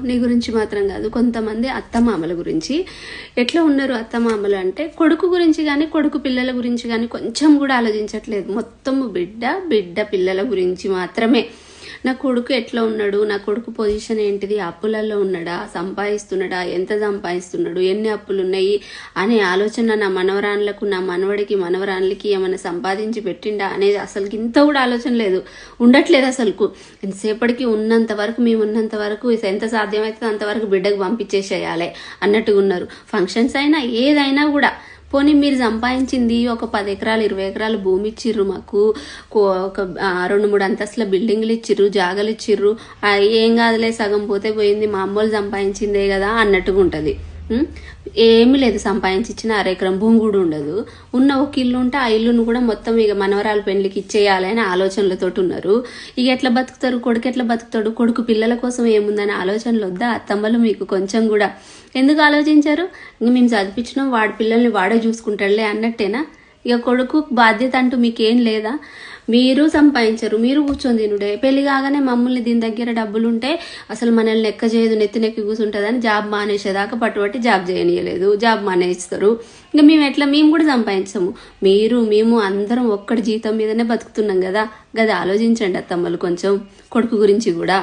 నీ గురించి మాత్రం కాదు, కొంతమంది అత్తమామల గురించి. ఎట్లా ఉన్నారు అత్తమామలు అంటే, కొడుకు గురించి కానీ కొడుకు పిల్లల గురించి కానీ కొంచెం కూడా ఆలోచించట్లేదు. మొత్తము బిడ్డ పిల్లల గురించి మాత్రమే. నా కొడుకు ఎట్లా ఉన్నాడు, నా కొడుకు పొజిషన్ ఏంటిది, అప్పులలో ఉన్నాడా, సంపాదిస్తున్నాడా, ఎంత సంపాదిస్తున్నాడు, ఎన్ని అప్పులు ఉన్నాయి అనే ఆలోచన నా మనవరాన్లకు, నా మనవడికి మనవరాన్లకి ఏమైనా సంపాదించి పెట్టిండా అనేది అసలుకి ఇంత కూడా ఆలోచన లేదు, ఉండట్లేదు అసలుకు. ఎంతసేపటికి ఉన్నంత వరకు, మేము ఉన్నంత వరకు ఎంత సాధ్యమవుతుందో అంతవరకు బిడ్డకు పంపించేసేయాలి అన్నట్టుగా ఉన్నారు. ఫంక్షన్స్ అయినా ఏదైనా కూడా, పోనీ మీరు సంపాదించింది ఒక 10 ఎకరాలు 20 ఎకరాలు భూమి ఇచ్చిర్రు, మాకు ఒక 2-3 అంతస్తుల బిల్డింగ్లు ఇచ్చిర్రు, జాగలు ఇచ్చిర్రు, ఏం కాదులే సగం పోతే పోయింది, మా అమ్మోళ్ళు సంపాదించిందే కదా అన్నట్టుగా ఉంటుంది. ఏమీ లేదు, సంపాదించి ఇచ్చిన 1/2 ఎకరం భూమి కూడా ఉండదు. ఉన్న ఒక ఇల్లు ఉంటే ఆ ఇల్లును కూడా మొత్తం ఇక మనవరాలు పెళ్లికి ఇచ్చేయాలి అనే ఆలోచనలతో ఉన్నారు. ఇక ఎట్లా బతుకుతారు, కొడుకు ఎట్లా బతుకుతాడు, కొడుకు పిల్లల కోసం ఏముందనే ఆలోచనలు వద్దా అత్తమ్మలు మీకు కొంచెం కూడా? ఎందుకు ఆలోచించారు? ఇంక మేము చదివించినాం, వాడి పిల్లల్ని వాడే చూసుకుంటాడులే అన్నట్టేనా? ఇక కొడుకు బాధ్యత అంటూ మీకేం లేదా? మీరు సంపాదించరు, మీరు కూర్చొని తినుడే. పెళ్లి కాగానే మమ్మల్ని దీని దగ్గర డబ్బులుంటే అసలు మనల్ని లెక్క చేయదు, నెత్తినెక్కి కూర్చుంటుందని జాబ్ మానేసేదాకా పట్టుబట్టి జాబ్ చేయనీయలేదు, జాబ్ మానేస్తారు. ఇంకా మేము కూడా సంపాదించాము. మేము అందరం ఒక్కడి జీతం మీదనే బతుకుతున్నాం కదా. ఆలోచించండి అత్తమ్మలు కొంచెం కొడుకు గురించి కూడా.